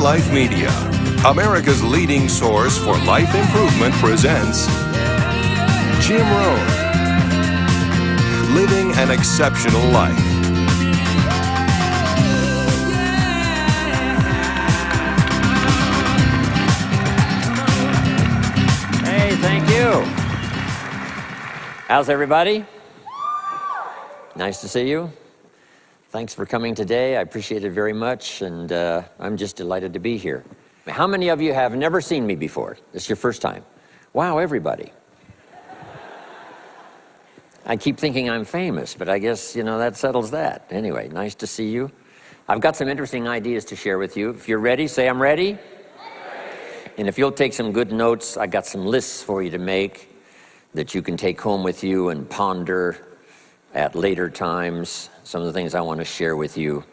Life Media, America's leading source for life improvement, presents Jim Rohn, Living an Exceptional Life. Hey, thank you. How's everybody? Nice to see you. Thanks for coming today. I appreciate it very much, and I'm just delighted to be here. How many of you have never seen me before? This is your first time. Wow, everybody. I keep thinking I'm famous, but I guess, that settles that. Anyway, nice to see you. I've got some interesting ideas to share with you. If you're ready, say I'm ready. And if you'll take some good notes, I got some lists for you to make that you can take home with you and ponder at later times. Some of the things I want to share with you.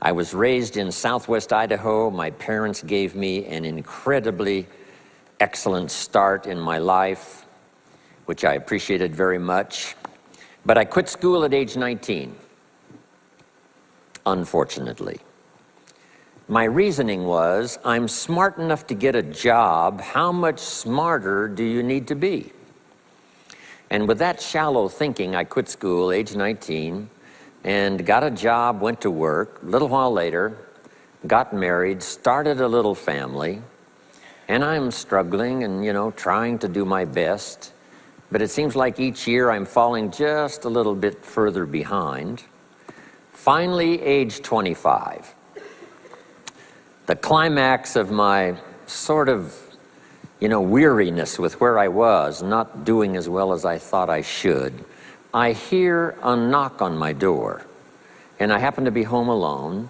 I was raised in Southwest Idaho. My parents gave me an incredibly excellent start in my life, which I appreciated very much. But I quit school at age 19, unfortunately. My reasoning was, I'm smart enough to get a job. How much smarter do you need to be? And with that shallow thinking, I quit school, age 19, and got a job, went to work. A little while later, got married, started a little family, and I'm struggling and, trying to do my best. But it seems like each year I'm falling just a little bit further behind. Finally, age 25. The climax of my sort of weariness with where I was, not doing as well as I thought I should, I hear a knock on my door, and I happen to be home alone.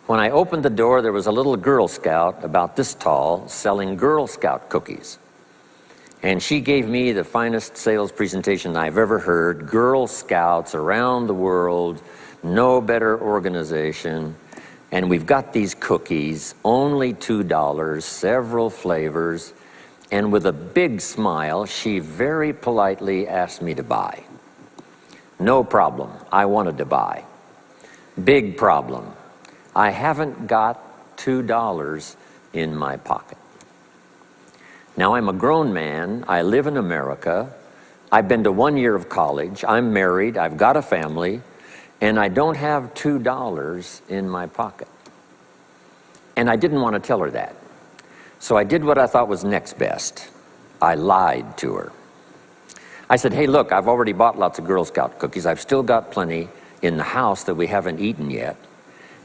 When I opened the door, there was a little Girl Scout about this tall selling Girl Scout cookies. And she gave me the finest sales presentation I've ever heard. Girl Scouts around the world, no better organization. And we've got these cookies, only $2, several flavors. And with a big smile, she very politely asked me to buy. No problem, I wanted to buy. Big problem, I haven't got $2 in my pocket. Now, I'm a grown man, I live in America, I've been to 1 year of college, I'm married, I've got a family, and I don't have $2 in my pocket. And I didn't want to tell her that. So I did what I thought was next best. I lied to her. I said, hey, look, I've already bought lots of Girl Scout cookies. I've still got plenty in the house that we haven't eaten yet.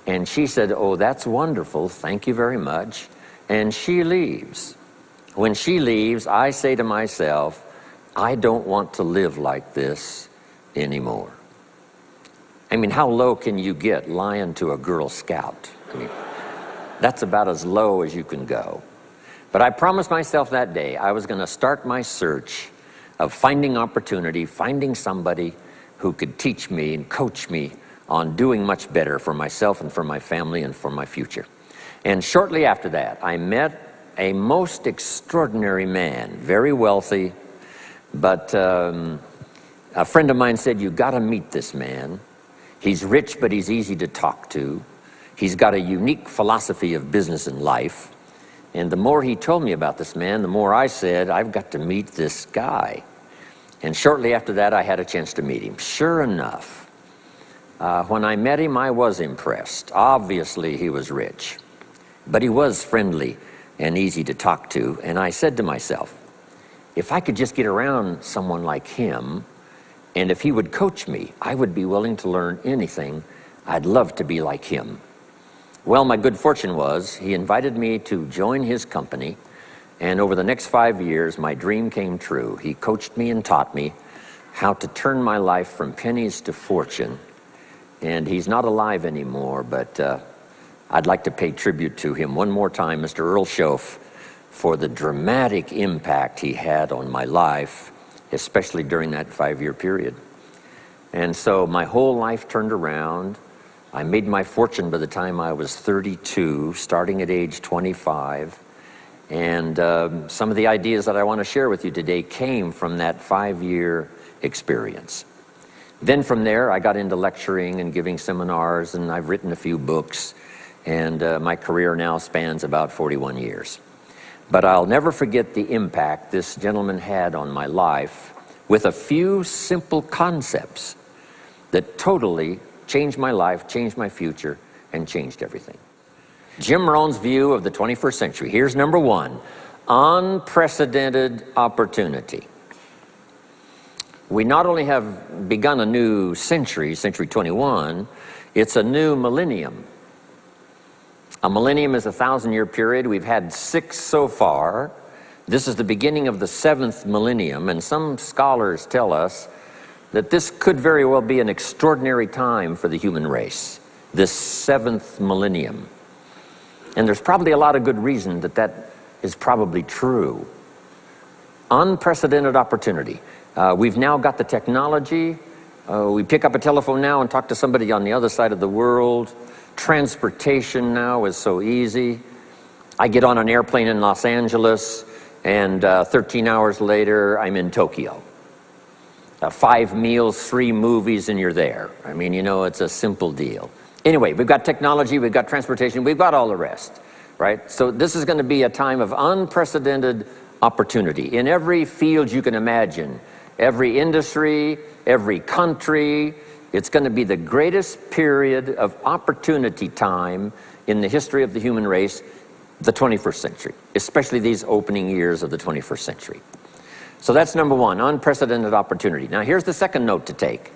And she said, oh, that's wonderful. Thank you very much. And she leaves. When she leaves, I say to myself, I don't want to live like this anymore. I mean, how low can you get lying to a Girl Scout? I mean, that's about as low as you can go. But I promised myself that day I was going to start my search of finding opportunity, finding somebody who could teach me and coach me on doing much better for myself and for my family and for my future. And shortly after that, I met a most extraordinary man, very wealthy, but a friend of mine said, you got to meet this man. He's rich, but he's easy to talk to. He's got a unique philosophy of business and life. And the more he told me about this man, the more I said, I've got to meet this guy. And shortly after that, I had a chance to meet him. Sure enough, when I met him, I was impressed. Obviously, he was rich, but he was friendly and easy to talk to. And I said to myself, if I could just get around someone like him, and if he would coach me, I would be willing to learn anything. I'd love to be like him. Well, my good fortune was he invited me to join his company, and over the next 5 years, my dream came true. He coached me and taught me how to turn my life from pennies to fortune. And he's not alive anymore, but I'd like to pay tribute to him one more time, Mr. Earl Schoaf, for the dramatic impact he had on my life, especially during that 5-year period. And so my whole life turned around. I made my fortune by the time I was 32, starting at age 25. And some of the ideas that I want to share with you today came from that 5-year experience. Then from there, I got into lecturing and giving seminars, and I've written a few books. and my career now spans about 41 years. But I'll never forget the impact this gentleman had on my life with a few simple concepts that totally changed my life, changed my future, and changed everything. Jim Rohn's view of the 21st century. Here's number one: unprecedented opportunity. We not only have begun a new century, century 21, it's a new millennium. A millennium is a 1,000-year period. We've had 6 so far. This is the beginning of the 7th millennium, and some scholars tell us that this could very well be an extraordinary time for the human race, this 7th millennium. And there's probably a lot of good reason that that is probably true. Unprecedented opportunity. We've now got the technology. We pick up a telephone now and talk to somebody on the other side of the world. Transportation now is so easy. I get on an airplane in Los Angeles, and 13 hours later, I'm in Tokyo. 5 meals, 3 movies, and you're there. I mean, you know, it's a simple deal. Anyway, we've got technology, we've got transportation, we've got all the rest, right? So this is going to be a time of unprecedented opportunity in every field you can imagine, every industry, every country. It's going to be the greatest period of opportunity time in the history of the human race, the 21st century, especially these opening years of the 21st century. So that's number one, unprecedented opportunity. Now here's the second note to take.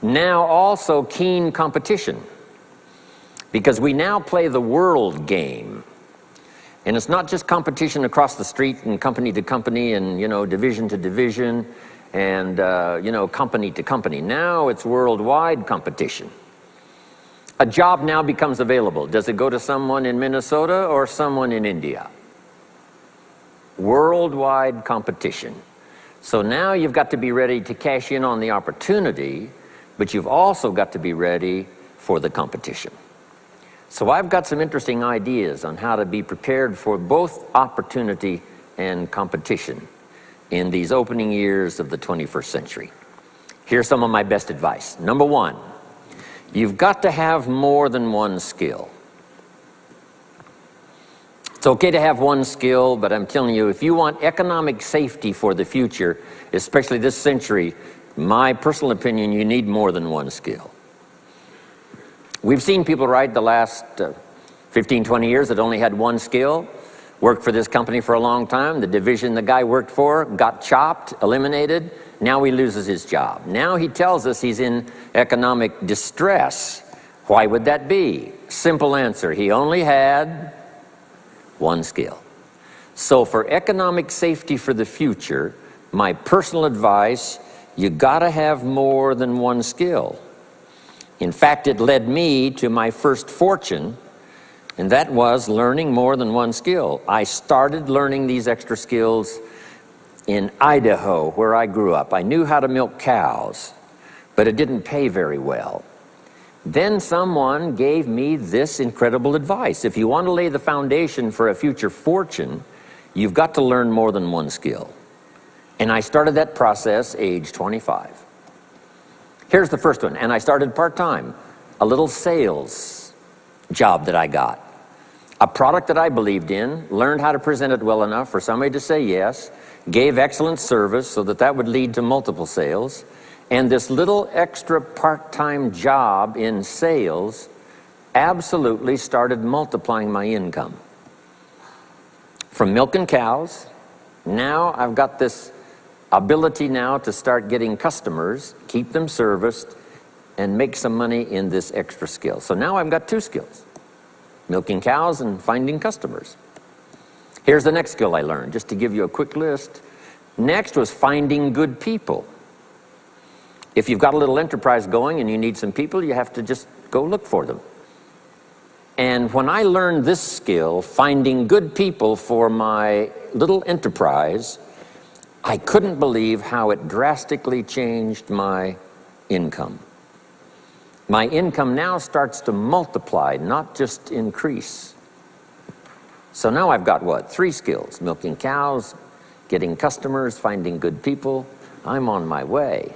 Now also keen competition, because we now play the world game. And it's not just competition across the street and company to company and, you know, division to division and, you know, company to company. Now it's worldwide competition. A job now becomes available. Does it go to someone in Minnesota or someone in India? Worldwide competition. So now you've got to be ready to cash in on the opportunity, but you've also got to be ready for the competition. So I've got some interesting ideas on how to be prepared for both opportunity and competition in these opening years of the 21st century. Here's some of my best advice. Number one, you've got to have more than one skill. It's okay to have one skill, but I'm telling you, if you want economic safety for the future, especially this century, my personal opinion, you need more than one skill. We've seen people, right, the last 15, 20 years that only had one skill, worked for this company for a long time. The division the guy worked for got chopped, eliminated. Now he loses his job. Now he tells us he's in economic distress. Why would that be? Simple answer. He only had one skill. So for economic safety for the future, my personal advice, you gotta have more than one skill. In fact, it led me to my first fortune, and that was learning more than one skill. I started learning these extra skills in Idaho, where I grew up. I knew how to milk cows, but it didn't pay very well. Then someone gave me this incredible advice. If you want to lay the foundation for a future fortune, you've got to learn more than one skill. And I started that process age 25. Here's the first one, and I started part-time, a little sales job that I got. A product that I believed in, learned how to present it well enough for somebody to say yes, gave excellent service so that that would lead to multiple sales, and this little extra part-time job in sales absolutely started multiplying my income. From milking cows, now I've got this ability now to start getting customers, keep them serviced, and make some money in this extra skill. So now I've got 2 skills, milking cows and finding customers. Here's the next skill I learned, just to give you a quick list. Next was finding good people. If you've got a little enterprise going and you need some people, you have to just go look for them. And when I learned this skill, finding good people for my little enterprise, I couldn't believe how it drastically changed my income. My income now starts to multiply, not just increase. So now I've got what? 3 skills: milking cows, getting customers, finding good people. I'm on my way.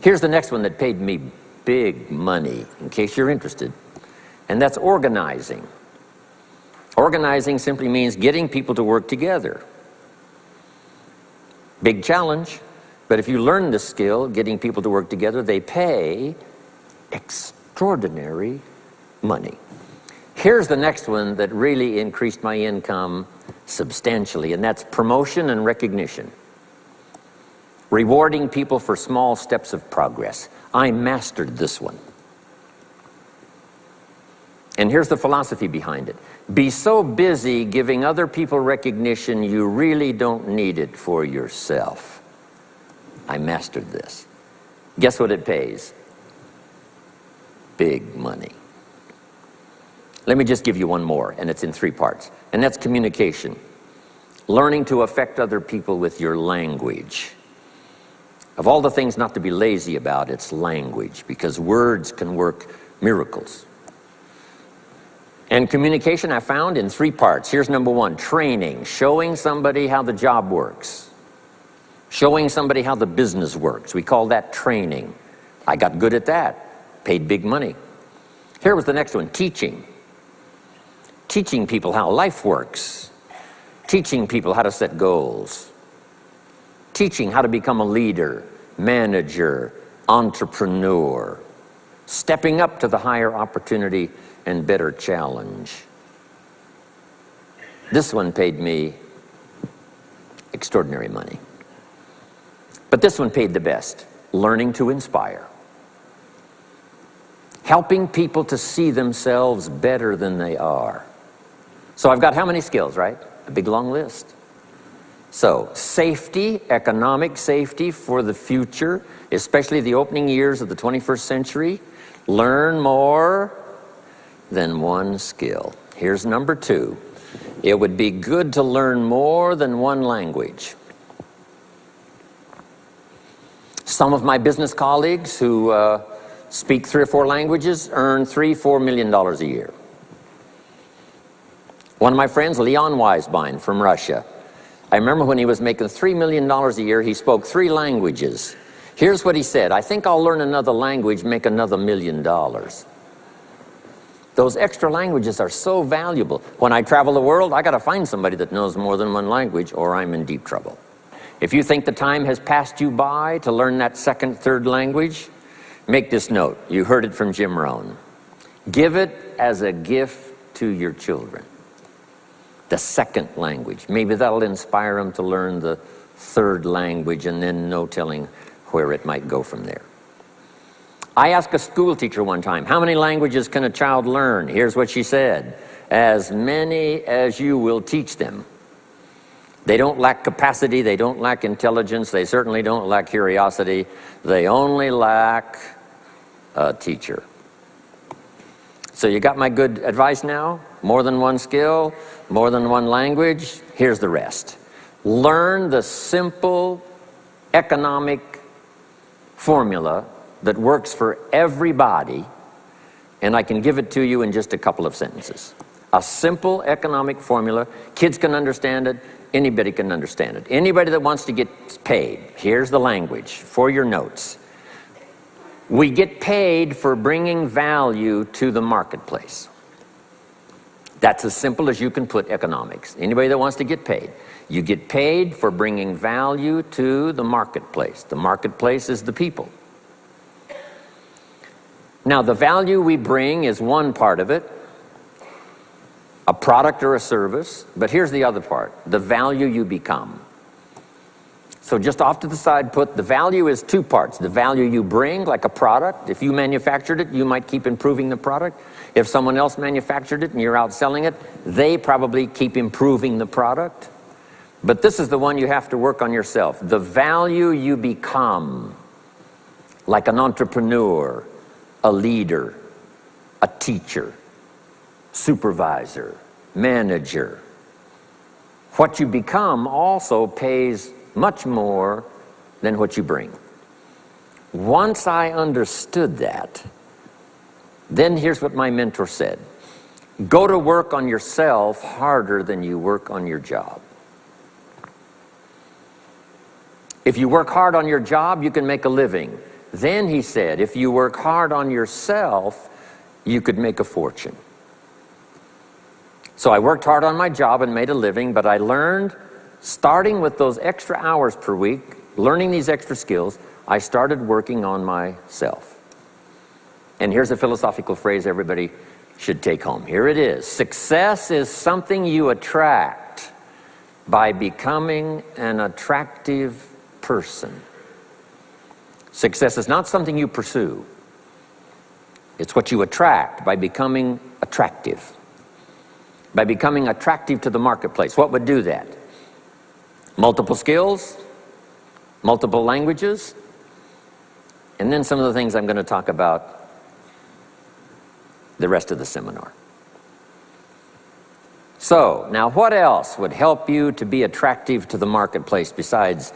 Here's the next one that paid me big money, in case you're interested, and that's organizing. Organizing simply means getting people to work together. Big challenge, but if you learn this skill, getting people to work together, they pay extraordinary money. Here's the next one that really increased my income substantially, and that's promotion and recognition. Rewarding people for small steps of progress. I mastered this one. And here's the philosophy behind it. Be so busy giving other people recognition, you really don't need it for yourself. I mastered this. Guess what it pays? Big money. Let me just give you one more, and it's in 3 parts. And that's communication. Learning to affect other people with your language. Of all the things not to be lazy about, it's language, because words can work miracles. And communication I found in 3 parts. Here's number 1, training, showing somebody how the job works. Showing somebody how the business works. We call that training. I got good at that, paid big money. Here was the next one, teaching. Teaching people how life works. Teaching people how to set goals. Teaching how to become a leader, manager, entrepreneur. Stepping up to the higher opportunity and better challenge. This one paid me extraordinary money. But this one paid the best. Learning to inspire. Helping people to see themselves better than they are. So I've got how many skills, right? A big long list. So safety, economic safety for the future, especially the opening years of the 21st century. Learn more than one skill. Here's number 2. It would be good to learn more than one language. Some of my business colleagues who speak 3 or 4 languages earn $3-4 million a year. One of my friends, Leon Weisbein from Russia, I remember when he was making $3 million a year, he spoke 3 languages. Here's what he said, I think I'll learn another language, make another $1 million. Those extra languages are so valuable. When I travel the world, I got to find somebody that knows more than one language, or I'm in deep trouble. If you think the time has passed you by to learn that 2nd, 3rd language, make this note. You heard it from Jim Rohn. Give it as a gift to your children. The 2nd language. Maybe that'll inspire them to learn the 3rd language, and then no telling where it might go from there. I asked a school teacher one time, how many languages can a child learn? Here's what she said, as many as you will teach them. They don't lack capacity, they don't lack intelligence, they certainly don't lack curiosity, they only lack a teacher. So you got my good advice now? More than one skill, more than one language, here's the rest. Learn the simple economic formula that works for everybody, and I can give it to you in just a couple of sentences. A simple economic formula, kids can understand it, anybody can understand it. Anybody that wants to get paid, here's the language for your notes. We get paid for bringing value to the marketplace. That's as simple as you can put economics. Anybody that wants to get paid. You get paid for bringing value to the marketplace. The marketplace is the people. Now, the value we bring is one part of it, a product or a service, but here's the other part, the value you become. So just off to the side, put the value is 2 parts. The value you bring, like a product. If you manufactured it, you might keep improving the product. If someone else manufactured it and you're out selling it, they probably keep improving the product. But this is the one you have to work on yourself. The value you become, like an entrepreneur, a leader, a teacher, supervisor, manager. What you become also pays much more than what you bring. Once I understood that, then here's what my mentor said. Go to work on yourself harder than you work on your job. If you work hard on your job, you can make a living. Then he said, if you work hard on yourself, you could make a fortune. So I worked hard on my job and made a living, but I learned, starting with those extra hours per week, learning these extra skills, I started working on myself. And here's a philosophical phrase everybody should take home. Here it is. Success is something you attract by becoming an attractive person. Success is not something you pursue. It's what you attract by becoming attractive. By becoming attractive to the marketplace. What would do that? Multiple skills, multiple languages, and then some of the things I'm going to talk about the rest of the seminar. So, now what else would help you to be attractive to the marketplace besides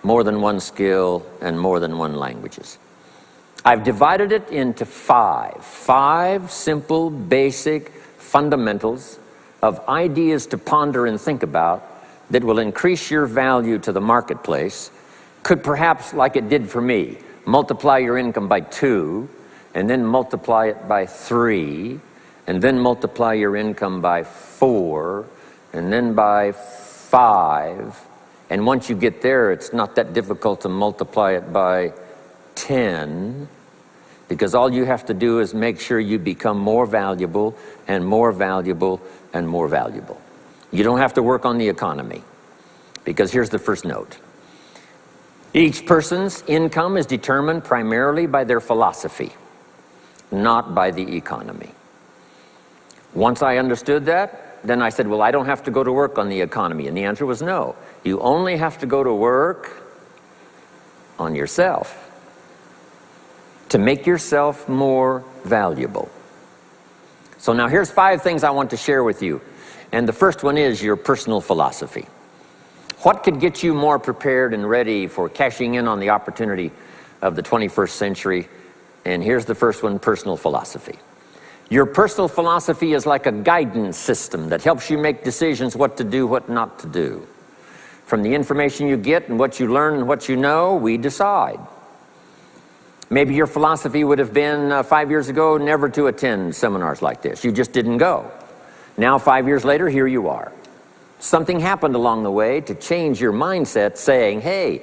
more than one skill and more than one languages? I've divided it into five simple, basic fundamentals of ideas to ponder and think about that will increase your value to the marketplace. Could perhaps, like it did for me, multiply your income by 2, and then multiply it by 3, and then multiply your income by 4, and then by 5. And once you get there, it's not that difficult to multiply it by 10, because all you have to do is make sure you become more valuable and more valuable and more valuable. You don't have to work on the economy, because here's the first note. Each person's income is determined primarily by their philosophy, not by the economy. Once I understood that, then I said, well, I don't have to go to work on the economy. And the answer was no. You only have to go to work on yourself to make yourself more valuable. So now here's 5 things I want to share with you. And the first one is your personal philosophy. What could get you more prepared and ready for cashing in on the opportunity of the 21st century? And here's the first one, personal philosophy. Your personal philosophy is like a guidance system that helps you make decisions what to do, what not to do. From the information you get and what you learn and what you know, we decide. Maybe your philosophy would have been 5 years ago never to attend seminars like this. You just didn't go. Now 5 years later, here you are. Something happened along the way to change your mindset, saying, hey,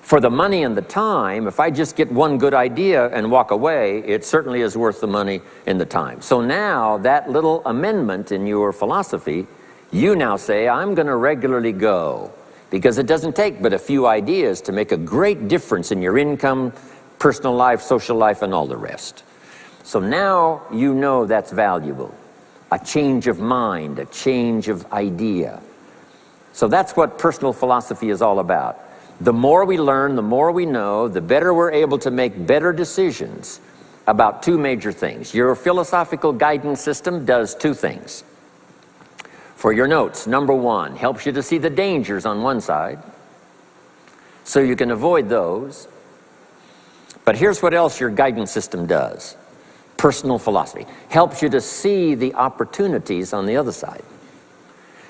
for the money and the time, if I just get one good idea and walk away, it certainly is worth the money and the time. So now that little amendment in your philosophy, you now say, I'm going to regularly go, because it doesn't take but a few ideas to make a great difference in your income, personal life, social life, and all the rest. So now you know that's valuable. A change of mind, a change of idea. So that's what personal philosophy is all about. The more we learn, the more we know, the better we're able to make better decisions about 2 major things. Your philosophical guidance system does 2 things. For your notes, number 1, helps you to see the dangers on one side so you can avoid those. But here's what else your guidance system does. Personal philosophy helps you to see the opportunities on the other side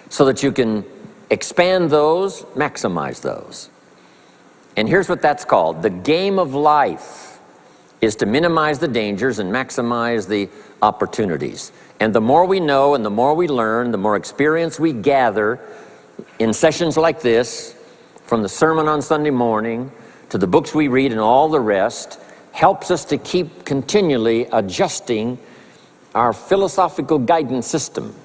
so that you can expand those, maximize those. And here's what that's called. The game of life is to minimize the dangers and maximize the opportunities. And the more we know and the more we learn, the more experience we gather in sessions like this, from the sermon on Sunday morning to the books we read and all the rest, helps us to keep continually adjusting our philosophical guidance system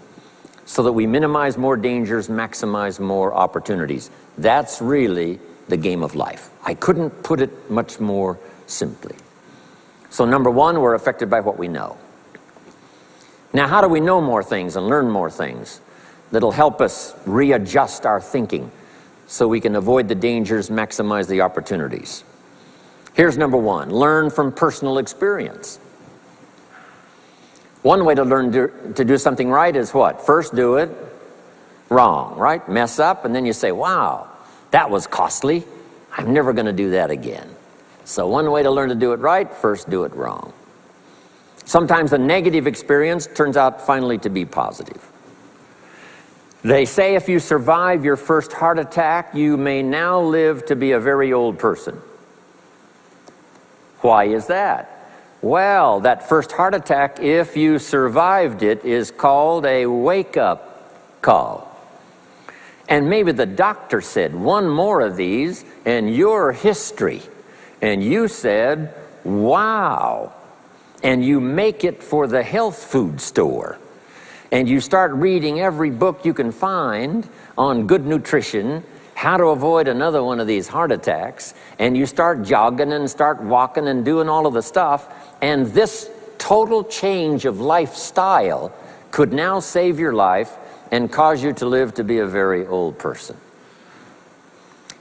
so that we minimize more dangers, maximize more opportunities. That's really the game of life. I couldn't put it much more simply. So number 1, we're affected by what we know. Now, how do we know more things and learn more things that'll help us readjust our thinking so we can avoid the dangers, maximize the opportunities? Here's number 1, learn from personal experience. One way to learn to do something right is what? First do it wrong, right? Mess up, and then you say, wow, that was costly. I'm never going to do that again. So one way to learn to do it right, first do it wrong. Sometimes a negative experience turns out finally to be positive. They say if you survive your first heart attack, you may now live to be a very old person. Why is that? Well, that first heart attack, if you survived it, is called a wake-up call. And maybe the doctor said, one more of these and you're history. And you said, wow. And you make it for the health food store. And you start reading every book you can find on good nutrition, how to avoid another one of these heart attacks, and you start jogging and start walking and doing all of the stuff, and this total change of lifestyle could now save your life and cause you to live to be a very old person.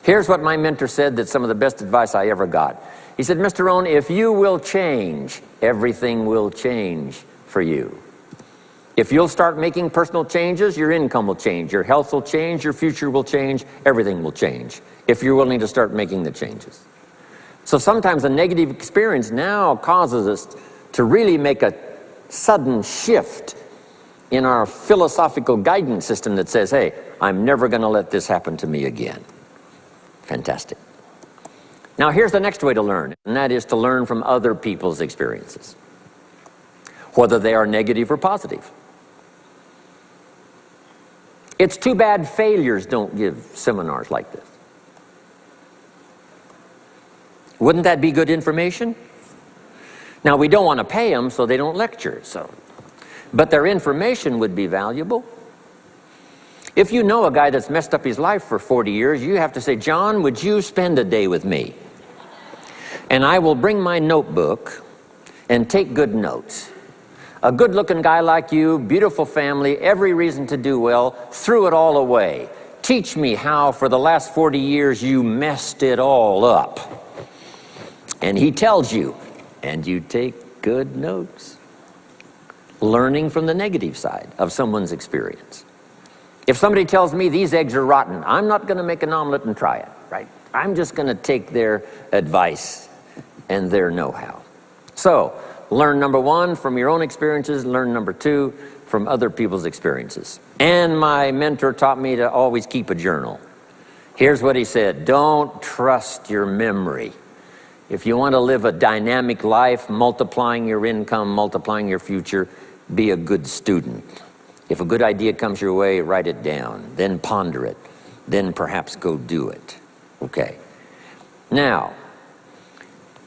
Here's what my mentor said, that's some of the best advice I ever got. He said, Mr. Rohn, if you will change, everything will change for you. If you'll start making personal changes, your income will change, your health will change, your future will change, everything will change, if you're willing to start making the changes. So sometimes a negative experience now causes us to really make a sudden shift in our philosophical guidance system that says, hey, I'm never going to let this happen to me again. Fantastic. Now here's the next way to learn, and that is to learn from other people's experiences, whether they are negative or positive. It's too bad failures don't give seminars like this. Wouldn't that be good information? Now, we don't want to pay them, so they don't lecture. But their information would be valuable. If you know a guy that's messed up his life for 40 years, you have to say, John, would you spend a day with me? And I will bring my notebook and take good notes. A good-looking guy like you, beautiful family, every reason to do well, threw it all away. Teach me how for the last 40 years you messed it all up. And he tells you, and you take good notes. Learning from the negative side of someone's experience. If somebody tells me these eggs are rotten, I'm not going to make an omelet and try it, right? I'm just going to take their advice and their know-how. So, learn number one from your own experiences, learn number two from other people's experiences. And my mentor taught me to always keep a journal. Here's what he said, don't trust your memory. If you want to live a dynamic life, multiplying your income, multiplying your future, be a good student. If a good idea comes your way, write it down, then ponder it, then perhaps go do it. Okay. Now,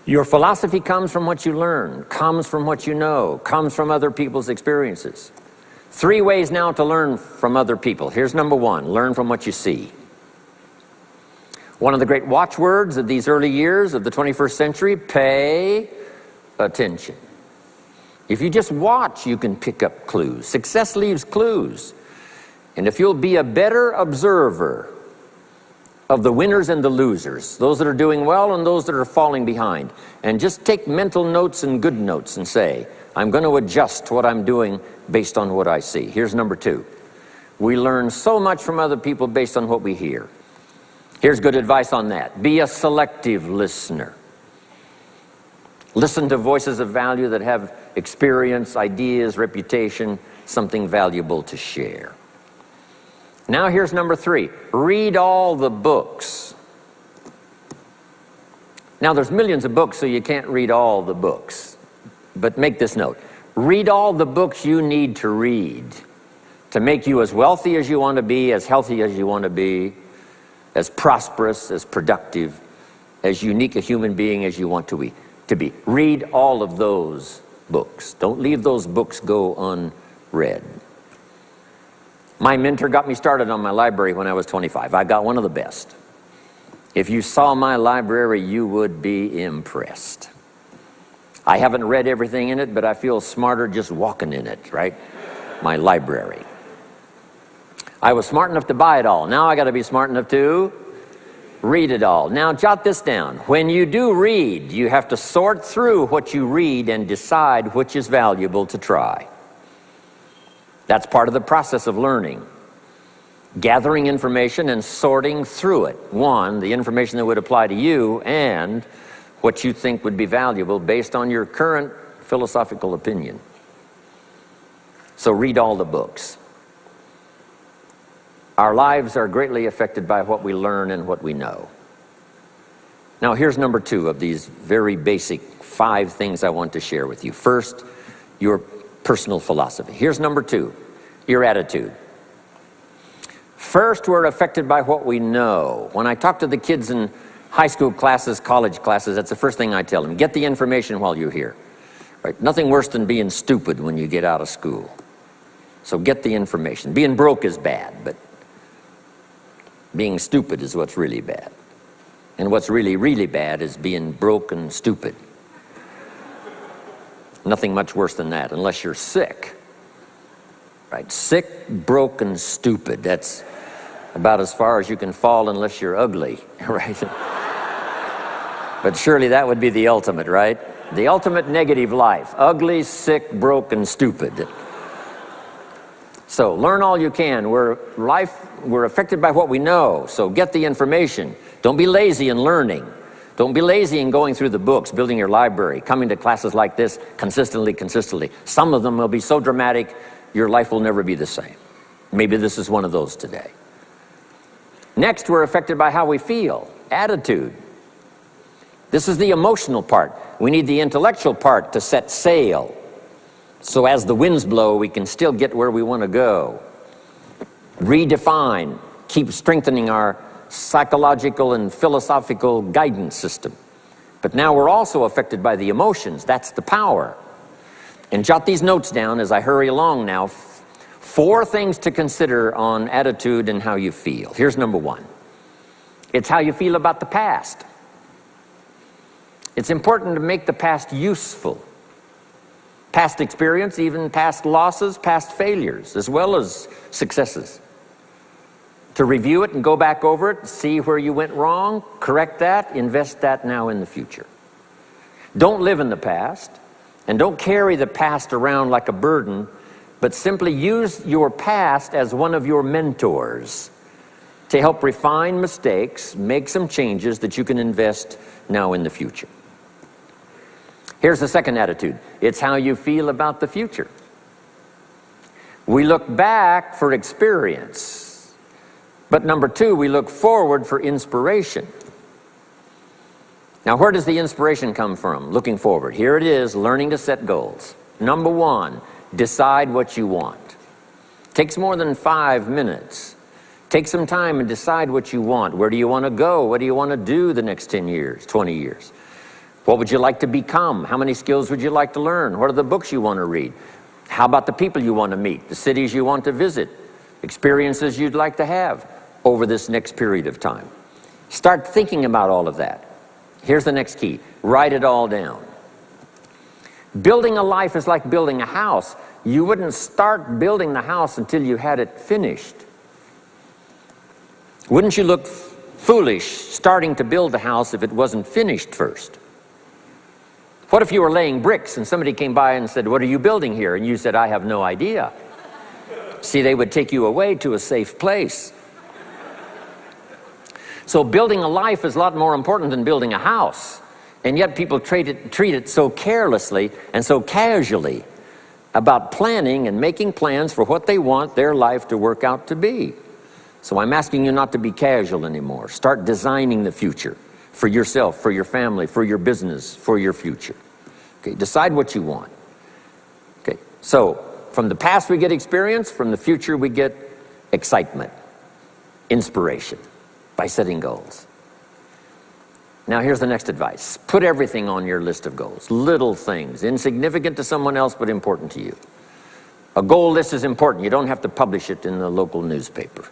your philosophy comes from what you learn, comes from what you know, comes from other people's experiences. 3 ways now to learn from other people. Here's number one, learn from what you see. One of the great watchwords of these early years of the 21st century, pay attention. If you just watch, you can pick up clues. Success leaves clues. And if you'll be a better observer of the winners and the losers, those that are doing well and those that are falling behind, and just take mental notes and good notes and say, I'm going to adjust what I'm doing based on what I see. Here's number 2. We learn so much from other people based on what we hear. Here's good advice on that. Be a selective listener. Listen to voices of value that have experience, ideas, reputation, something valuable to share. Now here's number 3. Read all the books. Now there's millions of books, so you can't read all the books. But make this note. Read all the books you need to read to make you as wealthy as you want to be, as healthy as you want to be, as prosperous, as productive, as unique a human being as you want to be. Read all of those books. Don't leave those books go unread. My mentor got me started on my library when I was 25. I got one of the best. If you saw my library, you would be impressed. I haven't read everything in it, but I feel smarter just walking in it, right? My library. I was smart enough to buy it all. Now I got to be smart enough to read it all. Now jot this down. When you do read, you have to sort through what you read and decide which is valuable to try. That's part of the process of learning. Gathering information and sorting through it. One, the information that would apply to you, and what you think would be valuable based on your current philosophical opinion. So read all the books. Our lives are greatly affected by what we learn and what we know. Now here's number 2 of these very basic 5 things I want to share with you. First, your personal philosophy. Here's number 2, your attitude. First, we're affected by what we know. When I talk to the kids in high school classes, college classes, that's the first thing I tell them. Get the information while you're here. Right? Nothing worse than being stupid when you get out of school. So get the information. Being broke is bad, but being stupid is what's really bad. And what's really, really bad is being broke and stupid. Nothing much worse than that, unless you're sick. Right? Sick, broke, and stupid. That's about as far as you can fall unless you're ugly, right? But surely that would be the ultimate, right? The ultimate negative life. Ugly, sick, broke, and stupid. So learn all you can. We're affected by what we know, so get the information. Don't be lazy in learning. Don't be lazy in going through the books, building your library, coming to classes like this consistently. Some of them will be so dramatic, your life will never be the same. Maybe this is one of those today. Next, we're affected by how we feel, attitude. This is the emotional part. We need the intellectual part to set sail. So as the winds blow, we can still get where we want to go. Redefine, keep strengthening our psychological and philosophical guidance system. But now we're also affected by the emotions. That's the power. And jot these notes down as I hurry along now. 4 things to consider on attitude and how you feel. Here's number 1. It's how you feel about the past. It's important to make the past useful. Past experience, even past losses, past failures, as well as successes. To review it and go back over it, see where you went wrong, correct that, invest that now in the future. Don't live in the past, and don't carry the past around like a burden, but simply use your past as one of your mentors to help refine mistakes, make some changes that you can invest now in the future. Here's the second attitude. It's how you feel about the future. We look back for experience, but number 2, we look forward for inspiration. Now, where does the inspiration come from? Looking forward. Here it is, learning to set goals. Number 1, decide what you want. Takes more than 5 minutes. Take some time and decide what you want. Where do you want to go? What do you want to do the next 10 years, 20 years? What would you like to become? How many skills would you like to learn? What are the books you want to read? How about the people you want to meet? The cities you want to visit? Experiences you'd like to have over this next period of time? Start thinking about all of that. Here's the next key. Write it all down. Building a life is like building a house. You wouldn't start building the house until you had it finished. Wouldn't you look foolish starting to build the house if it wasn't finished first? What if you were laying bricks and somebody came by and said, "What are you building here?" And you said, "I have no idea." See, they would take you away to a safe place. So building a life is a lot more important than building a house. And yet people treat it so carelessly and so casually about planning and making plans for what they want their life to work out to be. So I'm asking you not to be casual anymore. Start designing the future for yourself, for your family, for your business, for your future. Okay, decide what you want. Okay, so from the past we get experience, from the future we get excitement, inspiration by setting goals. Now here's the next advice. Put everything on your list of goals. Little things, insignificant to someone else but important to you. A goal list is important. You don't have to publish it in the local newspaper.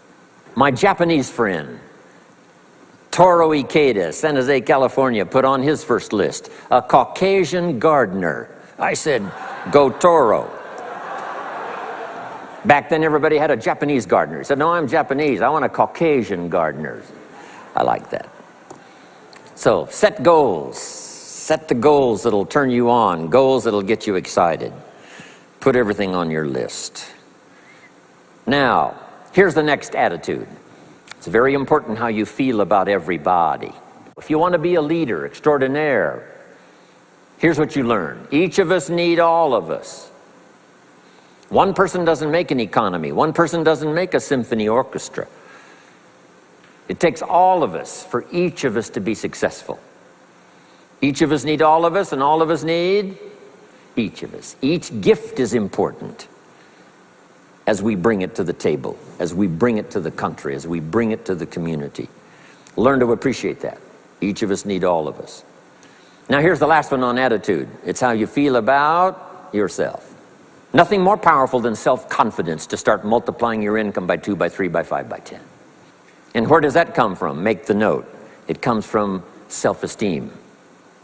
My Japanese friend, Toro Ikeda, San Jose, California, put on his first list, a Caucasian gardener. I said, go Toro. Back then everybody had a Japanese gardener. He said, no, I'm Japanese. I want a Caucasian gardener. I like that. So set goals. Set the goals that'll turn you on, goals that'll get you excited. Put everything on your list. Now, here's the next attitude. It's very important how you feel about everybody. If you want to be a leader extraordinaire, here's what you learn. Each of us need all of us. One person doesn't make an economy. One person doesn't make a symphony orchestra. It takes all of us for each of us to be successful. Each of us need all of us, and all of us need each of us. Each gift is important as we bring it to the table, as we bring it to the country, as we bring it to the community. Learn to appreciate that. Each of us need all of us. Now here's the last one on attitude. It's how you feel about yourself. Nothing more powerful than self-confidence to start multiplying your income by 2, by 3, by 5, by 10. And where does that come from? Make the note. It comes from self-esteem.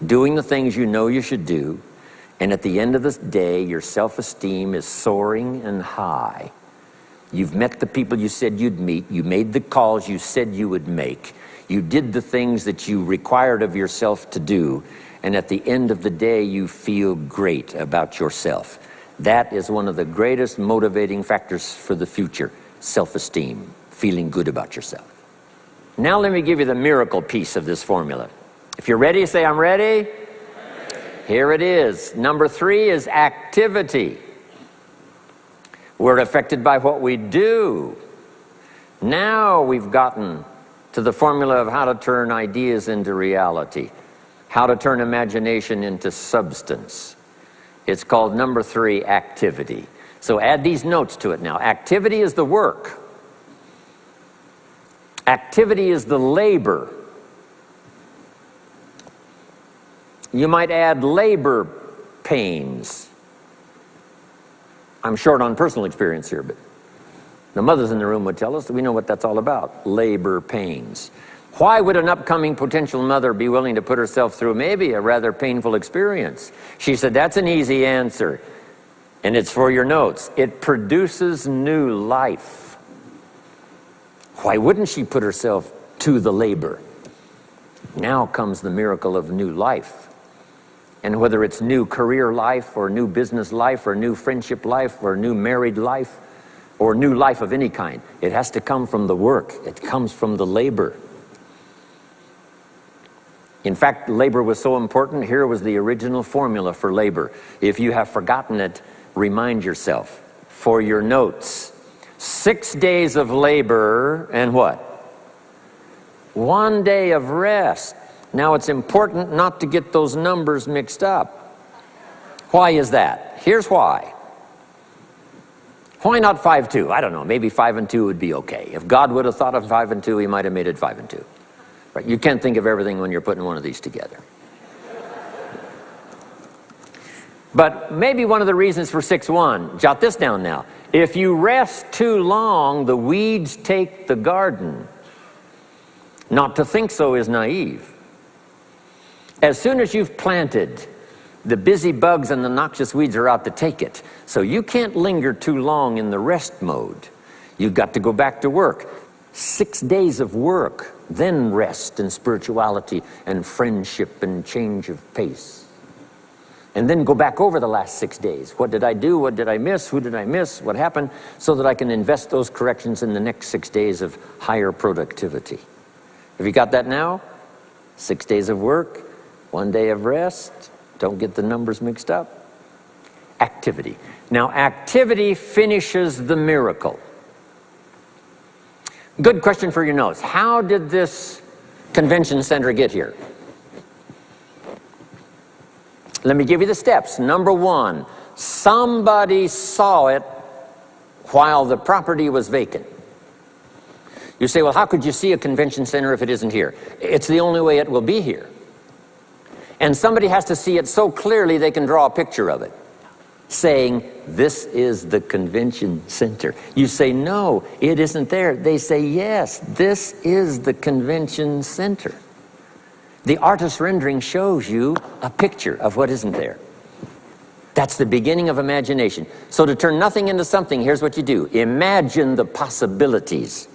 Doing the things you know you should do, and at the end of the day, your self-esteem is soaring and high. You've met the people you said you'd meet. You made the calls you said you would make. You did the things that you required of yourself to do. And at the end of the day, you feel great about yourself. That is one of the greatest motivating factors for the future. Self-esteem, feeling good about yourself. Now let me give you the miracle piece of this formula. If you're ready, say, I'm ready. Here it is. Number 3 is activity. We're affected by what we do. Now we've gotten to the formula of how to turn ideas into reality, how to turn imagination into substance. It's called number 3, activity. So add these notes to it now. Activity is the work. Activity is the labor. You might add labor pains. I'm short on personal experience here, but the mothers in the room would tell us that we know what that's all about. Labor pains. Why would an upcoming potential mother be willing to put herself through maybe a rather painful experience? She said, that's an easy answer. And it's for your notes. It produces new life. Why wouldn't she put herself to the labor? Now comes the miracle of new life. And whether it's new career life, or new business life, or new friendship life, or new married life, or new life of any kind, it has to come from the work. It comes from the labor. In fact, labor was so important. Here was the original formula for labor. If you have forgotten it, remind yourself. For your notes, 6 days of labor and what? 1 day of rest. Now it's important not to get those numbers mixed up. Why is that? Here's why. Why not 5-2? I don't know, maybe 5 and 2 would be okay. If God would have thought of 5 and 2, he might have made it 5 and 2. Right? You can't think of everything when you're putting one of these together. But maybe one of the reasons for 6-1, jot this down now. If you rest too long, the weeds take the garden. Not to think so is naive. As soon as you've planted, the busy bugs and the noxious weeds are out to take it. So you can't linger too long in the rest mode. You've got to go back to work. 6 days of work, then rest and spirituality and friendship and change of pace. And then go back over the last 6 days. What did I do? What did I miss? Who did I miss? What happened? So that I can invest those corrections in the next 6 days of higher productivity. Have you got that now? 6 days of work, 1 day of rest. Don't get the numbers mixed up. Activity. Now, activity finishes the miracle. Good question for your notes. How did this convention center get here? Let me give you the steps. Number 1, somebody saw it while the property was vacant. You say, well, how could you see a convention center if it isn't here? It's the only way it will be here. And somebody has to see it so clearly they can draw a picture of it, saying, this is the convention center. You say, no, it isn't there. They say, yes, this is the convention center. The artist's rendering shows you a picture of what isn't there. That's the beginning of imagination. So to turn nothing into something, here's what you do. Imagine the possibilities.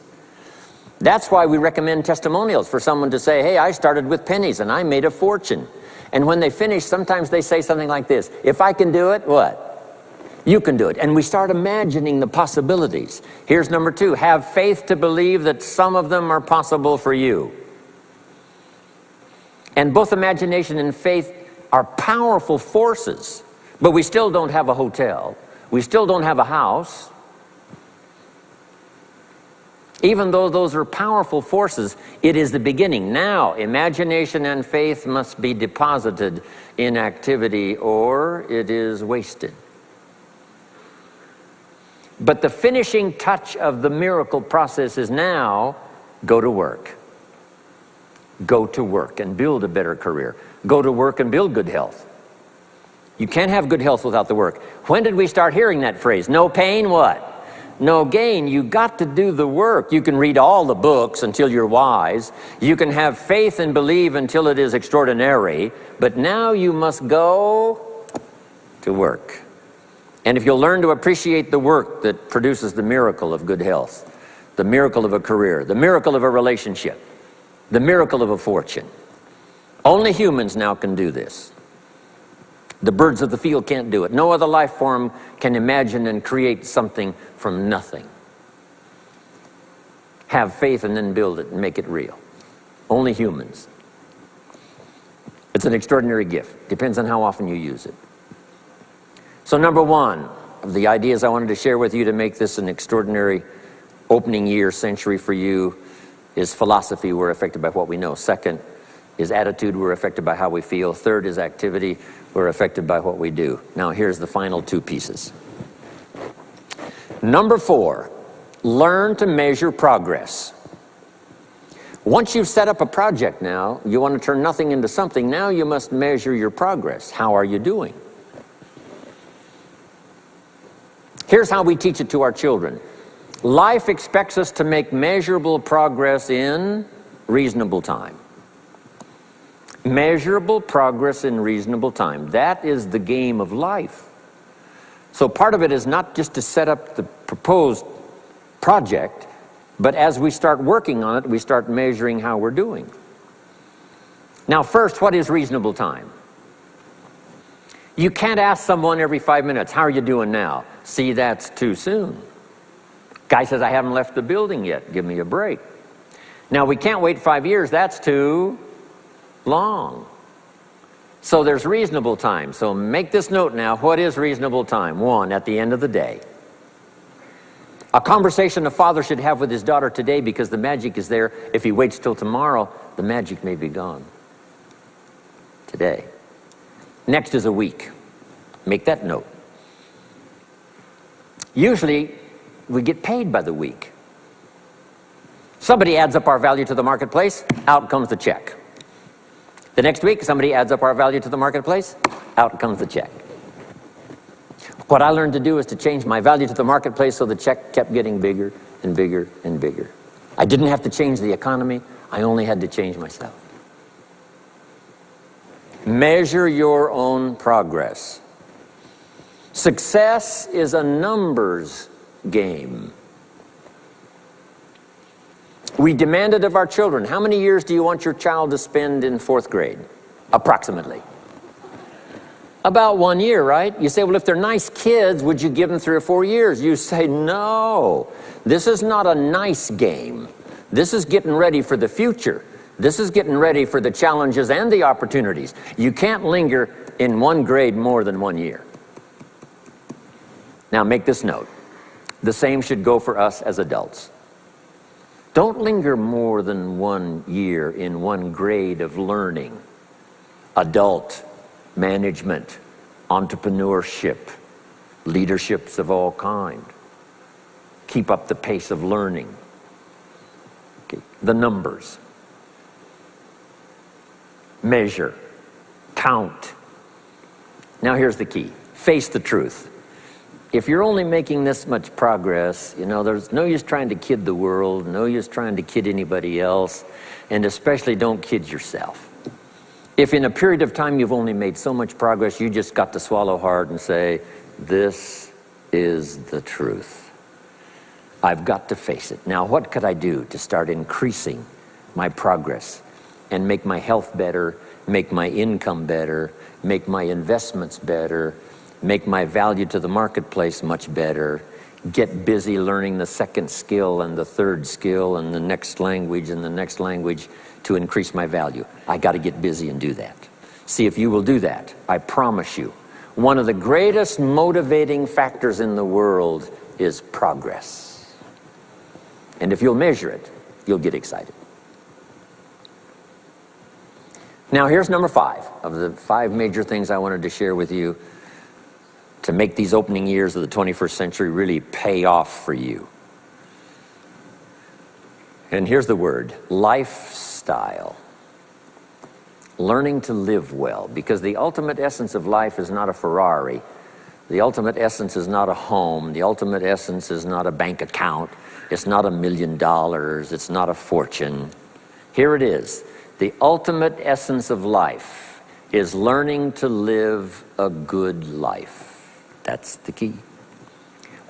That's why we recommend testimonials for someone to say, hey, I started with pennies and I made a fortune. And when they finish, sometimes they say something like this, if I can do it, what? You can do it. And we start imagining the possibilities. Here's number 2, have faith to believe that some of them are possible for you. And both imagination and faith are powerful forces, but we still don't have a hotel. We still don't have a house. Even though those are powerful forces, it is the beginning. Now, imagination and faith must be deposited in activity or it is wasted. But the finishing touch of the miracle process is now, go to work. Go to work and build a better career. Go to work and build good health. You can't have good health without the work. When did we start hearing that phrase? No pain, what? No gain. You got to do the work. You can read all the books until you're wise. You can have faith and believe until it is extraordinary. But now you must go to work. And if you'll learn to appreciate the work that produces the miracle of good health, the miracle of a career, the miracle of a relationship, the miracle of a fortune. Only humans now can do this. The birds of the field can't do it. No other life form can imagine and create something from nothing. Have faith and then build it and make it real. Only humans. It's an extraordinary gift. Depends on how often you use it. So number one of the ideas I wanted to share with you to make this an extraordinary opening year century for you is philosophy. We're affected by what we know. Second is attitude. We're affected by how we feel. Third is activity. We're affected by what we do. Now here's the final two pieces. Number four, learn to measure progress. Once you've set up a project now, you want to turn nothing into something. Now you must measure your progress. How are you doing? Here's how we teach it to our children. Life expects us to make measurable progress in reasonable time. Measurable progress in reasonable time. That is the game of life. So part of it is not just to set up the proposed project, but as we start working on it, we start measuring how we're doing. Now first, what is reasonable time? You can't ask someone every 5 minutes, how are you doing now? See, that's too soon. Guy says, I haven't left the building yet. Give me a break. Now, we can't wait 5 years. That's too long. So there's reasonable time. So make this note now. What is reasonable time? One, at the end of the day. A conversation a father should have with his daughter today, because the magic is there. If he waits till tomorrow, the magic may be gone today. Next is a week. Make that note. Usually, we get paid by the week. Somebody adds up our value to the marketplace, out comes the check. The next week, somebody adds up our value to the marketplace, out comes the check. What I learned to do is to change my value to the marketplace so the check kept getting bigger and bigger and bigger. I didn't have to change the economy, I only had to change myself. Measure your own progress. Success is a numbers game. We demanded of our children, how many years do you want your child to spend in 4th grade? Approximately. About 1 year, right? You say, well, if they're nice kids, would you give them 3 or 4 years? You say, no. This is not a nice game. This is getting ready for the future. This is getting ready for the challenges and the opportunities. You can't linger in 1 grade more than 1 year. Now make this note. The same should go for us as adults. Don't linger more than 1 year in 1 grade of learning. Adult, management, entrepreneurship, leaderships of all kind. Keep up the pace of learning. Okay. The numbers. Measure. Count. Now here's the key. Face the truth. If you're only making this much progress, you know, there's no use trying to kid the world, no use trying to kid anybody else, and especially don't kid yourself. If in a period of time you've only made so much progress, you just got to swallow hard and say, this is the truth. I've got to face it. Now, what could I do to start increasing my progress and make my health better, make my income better, make my investments better, make my value to the marketplace much better, get busy learning the 2nd skill and the 3rd skill and the next language and the next language to increase my value. I got to get busy and do that. See, if you will do that, I promise you, one of the greatest motivating factors in the world is progress. And if you'll measure it, you'll get excited. Now here's number 5 of the 5 major things I wanted to share with you to make these opening years of the 21st century really pay off for you. And here's the word, lifestyle. Learning to live well, because the ultimate essence of life is not a Ferrari. The ultimate essence is not a home. The ultimate essence is not a bank account. It's not $1 million. It's not a fortune. Here it is. The ultimate essence of life is learning to live a good life. That's the key.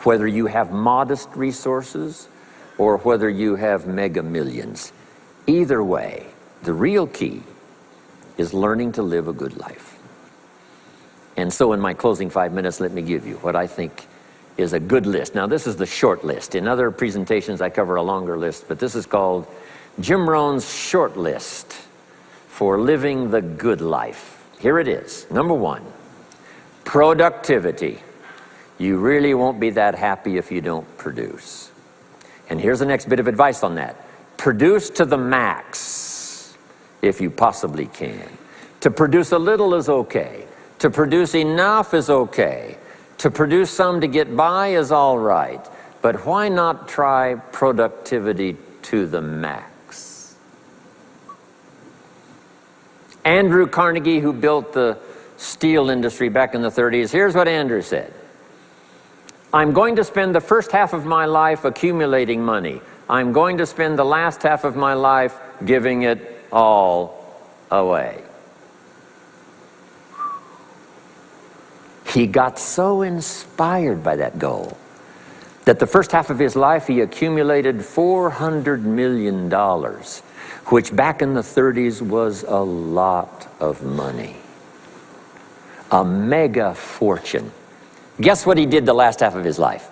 Whether you have modest resources or whether you have mega millions, either way, the real key is learning to live a good life. And so in my closing 5 minutes, let me give you what I think is a good list. Now this is the short list. In other presentations I cover a longer list, but this is called Jim Rohn's short list for living the good life. Here it is. Number 1, productivity. You really won't be that happy if you don't produce. And here's the next bit of advice on that. Produce to the max if you possibly can. To produce a little is okay. To produce enough is okay. To produce some to get by is all right. But why not try productivity to the max? Andrew Carnegie, who built the steel industry back in the 30s, here's what Andrew said. I'm going to spend the first half of my life accumulating money. I'm going to spend the last half of my life giving it all away. He got so inspired by that goal that the first half of his life he accumulated $400 million, which back in the 30s was a lot of money. A mega fortune. Guess what he did the last half of his life?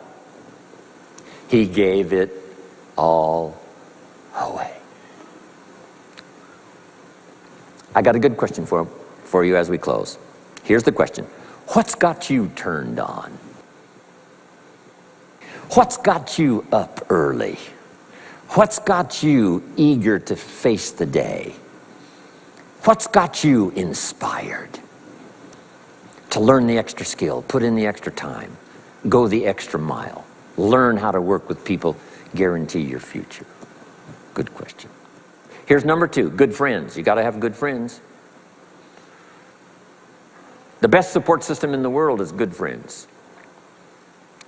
He gave it all away. I got a good question for you as we close. Here's the question. What's got you turned on? What's got you up early? What's got you eager to face the day? What's got you inspired to learn the extra skill, put in the extra time, go the extra mile, learn how to work with people, guarantee your future? Good question. Here's number 2, good friends. You got to have good friends. The best support system in the world is good friends.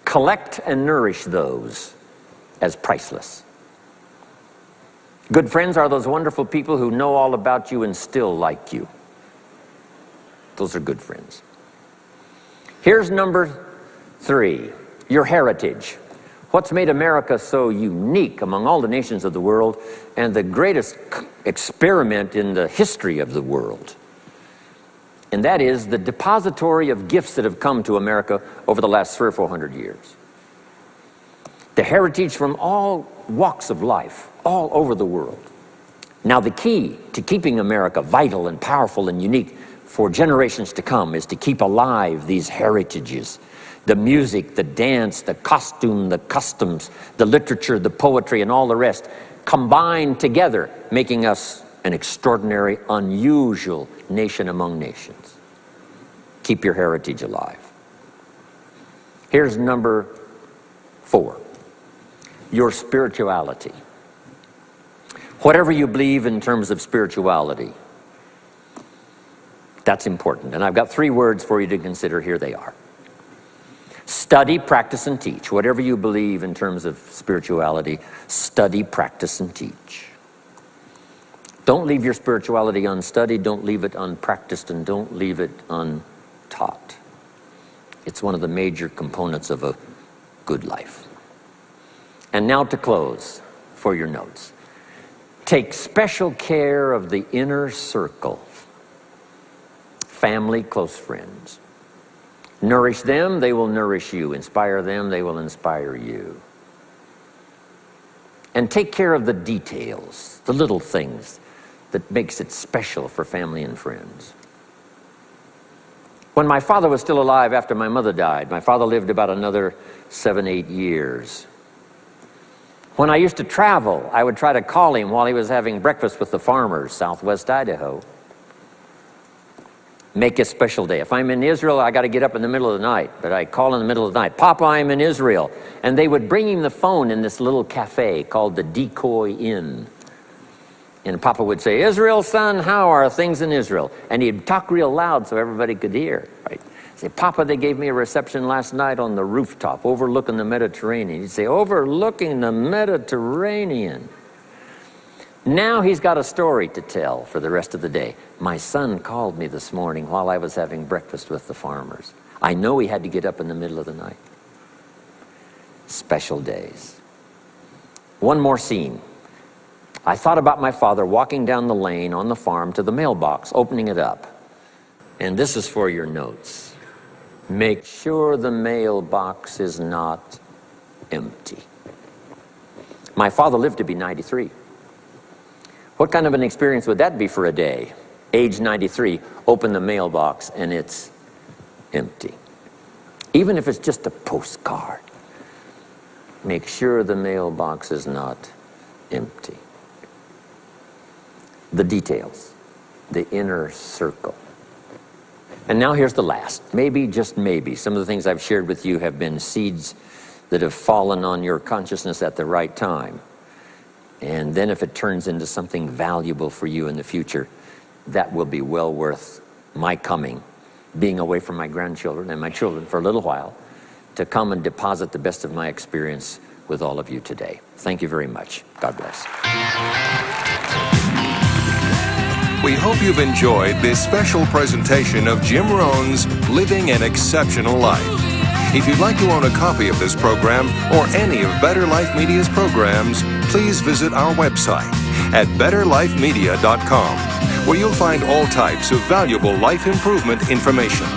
Collect and nourish those as priceless. Good friends are those wonderful people who know all about you and still like you. Those are good friends. Here's number 3, your heritage. What's made America so unique among all the nations of the world and the greatest experiment in the history of the world? And that is the depository of gifts that have come to America over the last 300 or 400 years. The heritage from all walks of life, all over the world. Now the key to keeping America vital and powerful and unique for generations to come is to keep alive these heritages. The music, the dance, the costume, the customs, the literature, the poetry, and all the rest combined together, making us an extraordinary, unusual nation among nations. Keep your heritage alive. Here's number 4, your spirituality. Whatever you believe in terms of spirituality, that's important. And I've got 3 words for you to consider. Here they are. Study, practice, and teach. Whatever you believe in terms of spirituality, study, practice, and teach. Don't leave your spirituality unstudied, don't leave it unpracticed, and don't leave it untaught. It's one of the major components of a good life. And now to close for your notes. Take special care of the inner circle. Family, close friends. Nourish them, they will nourish you. Inspire them, they will inspire you. And take care of the details, the little things that makes it special for family and friends. When my father was still alive after my mother died, my father lived about another 7, 8 years. When I used to travel, I would try to call him while he was having breakfast with the farmers, southwest Idaho. Make a special day. If I'm in Israel, I got to get up in the middle of the night, but I call in the middle of the night, Papa, I'm in Israel. And they would bring him the phone in this little cafe called the Decoy Inn. And Papa would say, Israel, son, how are things in Israel? And he'd talk real loud so everybody could hear. Right? Say, Papa, they gave me a reception last night on the rooftop overlooking the Mediterranean. He'd say, overlooking the Mediterranean. Now he's got a story to tell for the rest of the day. My son called me this morning while I was having breakfast with the farmers. I know he had to get up in the middle of the night. Special days. One more scene. I thought about my father walking down the lane on the farm to the mailbox, opening it up. And this is for your notes. Make sure the mailbox is not empty. My father lived to be 93. What kind of an experience would that be for a day? Age 93, open the mailbox and it's empty. Even if it's just a postcard, make sure the mailbox is not empty. The details, the inner circle. And now here's the last. Maybe, just maybe, some of the things I've shared with you have been seeds that have fallen on your consciousness at the right time. And then if it turns into something valuable for you in the future, that will be well worth my coming, being away from my grandchildren and my children for a little while, to come and deposit the best of my experience with all of you today. Thank you very much. God bless. We hope you've enjoyed this special presentation of Jim Rohn's Living an Exceptional Life. If you'd like to own a copy of this program or any of Better Life Media's programs, please visit our website at betterlifemedia.com, where you'll find all types of valuable life improvement information.